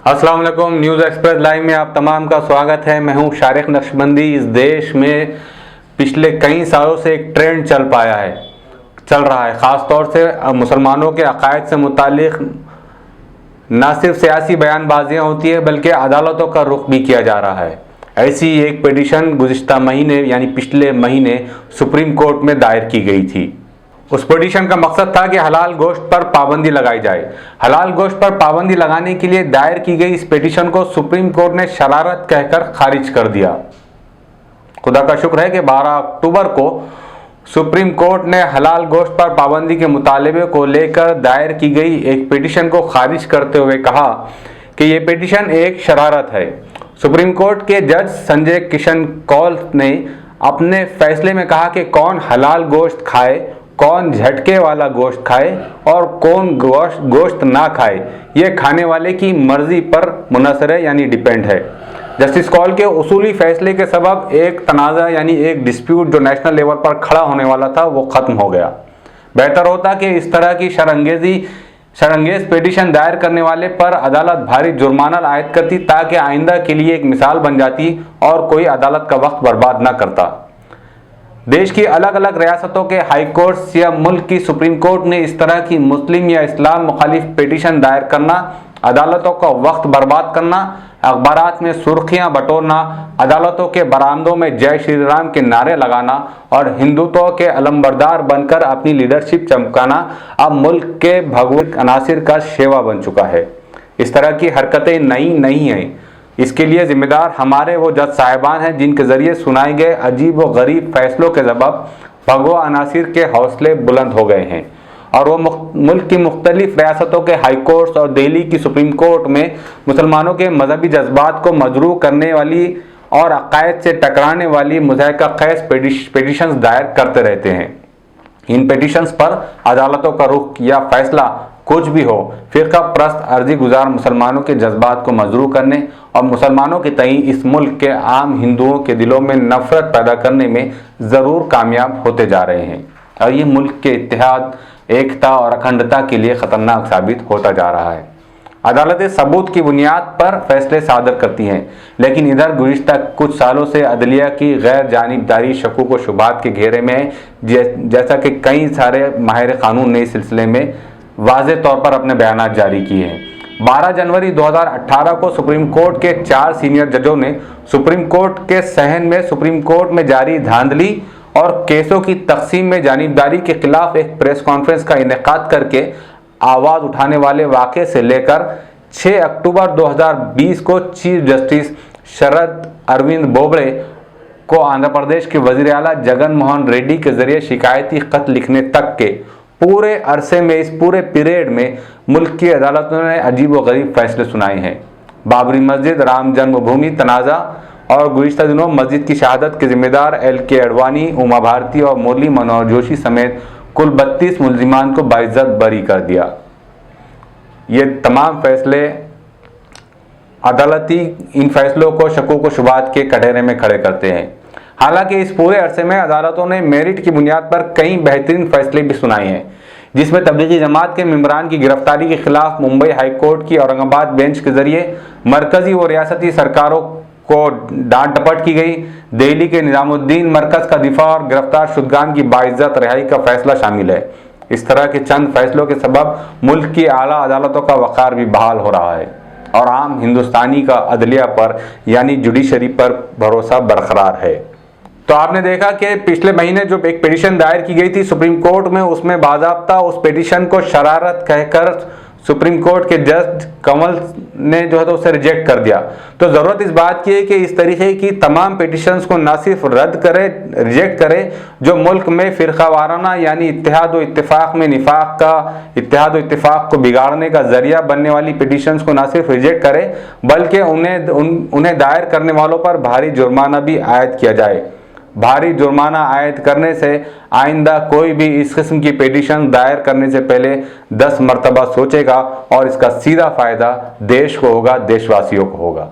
अस्सलाम वालेकुम। News express live में आप तमाम का स्वागत है। मैं हूं शारिक नक्शबंदी। इस देश में पिछले कई सालों से एक ट्रेंड चल रहा है, ख़ास तौर से मुसलमानों के अकायद से मुतालिक न सिर्फ सियासी बयानबाजियाँ होती है बल्कि अदालतों का रुख भी किया जा रहा है। ऐसी एक पिटीशन गुज़िश्ता महीने यानी पिछले महीने सुप्रीम कोर्ट में दायर की गई थी। उस पिटीशन का मकसद था कि हलाल गोश्त पर पाबंदी लगाई जाए। हलाल गोश्त पर पाबंदी लगाने के लिए दायर की गई इस पिटीशन को सुप्रीम कोर्ट ने शरारत कहकर खारिज कर दिया। खुदा का शुक्र है कि 12 अक्टूबर को सुप्रीम कोर्ट ने हलाल गोश्त पर पाबंदी के मुतालबे को लेकर दायर की गई एक पिटीशन को खारिज करते हुए कहा कि ये पिटीशन एक शरारत है। सुप्रीम कोर्ट के जज संजय किशन कौल ने अपने फैसले में कहा कि कौन हलाल गोश्त खाए, कौन झटके वाला गोश्त खाए और कौन गोश्त ना खाए, ये खाने वाले की मर्जी पर मुनहसर है यानी डिपेंड है। जस्टिस कौल के उसूली फैसले के सबब एक तनाज़ा यानी एक डिस्प्यूट जो नेशनल लेवल पर खड़ा होने वाला था वो ख़त्म हो गया। बेहतर होता कि इस तरह की शरंगेज पिटीशन दायर करने वाले पर अदालत भारी जुर्माना आयद करती ताकि आइंदा के लिए एक मिसाल बन जाती और कोई अदालत का वक्त बर्बाद न करता। देश की अलग अलग रियासतों के हाई कोर्ट्स या मुल्क की सुप्रीम कोर्ट ने इस तरह की मुस्लिम या इस्लाम मुखालिफ पिटीशन दायर करना, अदालतों का वक्त बर्बाद करना, अखबारात में सुर्खियां बटोरना, अदालतों के बरामदों में जय श्री राम के नारे लगाना और हिंदुत्व के अलमबरदार बनकर अपनी लीडरशिप चमकाना अब मुल्क के भगवत अनासिर का शेवा बन चुका है। इस तरह की हरकतें नई नहीं हैं। इसके लिए जिम्मेदार हमारे वो जज साहिबान हैं जिनके ज़रिए सुनाए गए अजीब व गरीब फैसलों के सबब भगवा अनासिर के हौसले बुलंद हो गए हैं और वो मुल्क की मुख्तलिफ रियासतों के हाई कोर्ट्स और दिल्ली की सुप्रीम कोर्ट में मुसलमानों के मजहबी जज्बात को मजरूह करने वाली और अकायद से टकराने वाली मुज़ाहिका खैज पिटीशंस दायर करते रहते हैं। इन पिटीशंस पर अदालतों का रुख या फैसला कुछ भी हो, फ़िरका परस्त अर्जी गुजार मुसलमानों के जज्बात को मजरूह करने और मुसलमानों के तई इस मुल्क के आम हिंदुओं के दिलों में नफरत पैदा करने में ज़रूर कामयाब होते जा रहे हैं और ये मुल्क के इत्तेहाद, एकता और अखंडता के लिए ख़तरनाक साबित होता जा रहा है। अदालतें सबूत की बुनियाद पर फैसले सादर करती हैं, लेकिन इधर गुज़िश्ता कुछ सालों से अदलिया की गैर जानिबदारी शकूक व शुबहात के घेरे में है, जैसा कि कई सारे माहिर कानून ने इस सिलसिले में वाज़े तौर पर अपने बयानात जारी किए हैं। 12 जनवरी 2018 को सुप्रीम कोर्ट के 4 सीनियर जजों ने सुप्रीम कोर्ट के सहन में सुप्रीम कोर्ट में जारी धांधली और केसों की तकसीम में जानिबदारी के खिलाफ एक प्रेस कॉन्फ्रेंस का इनेकाद करके आवाज़ उठाने वाले वाक़े से लेकर 6 अक्टूबर 2020 को चीफ जस्टिस शरद अरविंद बोबड़े को आंध्र प्रदेश के वज़ीर आला जगन मोहन रेड्डी के ज़रिए शिकायती ख़त लिखने तक के पूरे अरसे में, इस पूरे पीरियड में मुल्क की अदालतों ने अजीब व गरीब फैसले सुनाए हैं। बाबरी मस्जिद, राम जन्मभूमि तनाज़ा और गुज़िश्ता दिनों मस्जिद की शहादत के जिम्मेदार LK अडवाणी, उमा भारती और मुरली मनोहर जोशी समेत कुल 32 मुल्जिमान को बाइज्जत बरी कर दिया। ये तमाम फैसले अदालती इन फैसलों को शकूक व शुबहात के कटहरे में खड़े करते हैं। हालांकि इस पूरे अरसे में अदालतों ने मेरिट की बुनियाद पर कई बेहतरीन फैसले भी सुनाए हैं, जिसमें तबलीगी जमात के मेंबरान की गिरफ्तारी के खिलाफ मुंबई हाई कोर्ट की औरंगाबाद बेंच के जरिए मरकजी व रियासती सरकारों को डांट डपट की गई। दिल्ली के निजामुद्दीन मरकज का दिफा और गिरफ्तार शुदगान की बाइज्जत रिहाई का फैसला शामिल है। इस तरह के चंद फैसलों के सबब मुल्क की आला अदालतों का वक़ार भी बहाल हो रहा है और आम हिंदुस्तानी का अदलिया पर यानी जुडिशरी पर भरोसा बरकरार है। तो आपने देखा कि पिछले महीने जो एक पिटीशन दायर की गई थी सुप्रीम कोर्ट में, उसमें बाज़ाब्ता उस पिटीशन को शरारत कहकर सुप्रीम कोर्ट के जज कंवल ने जो है तो उसे रिजेक्ट कर दिया। तो ज़रूरत इस बात की है कि इस तरीके की तमाम पिटीशंस को ना सिर्फ रद्द करे, रिजेक्ट करे, जो मुल्क में फ़िरका वाराना यानी इत्तेहाद व इत्तेफाक में निफाक का, इत्तेहाद व इत्तेफाक को बिगाड़ने का ज़रिया बनने वाली पिटीशंस को ना सिर्फ रिजेक्ट करे बल्कि उन्हें दायर करने वालों पर भारी जुर्माना भी आयद किया जाए। भारी जुर्माना आयद करने से आइंदा कोई भी इस किस्म की पिटीशन दायर करने से पहले 10 मरतबा सोचेगा और इसका सीधा फ़ायदा देश को होगा, देशवासियों को होगा।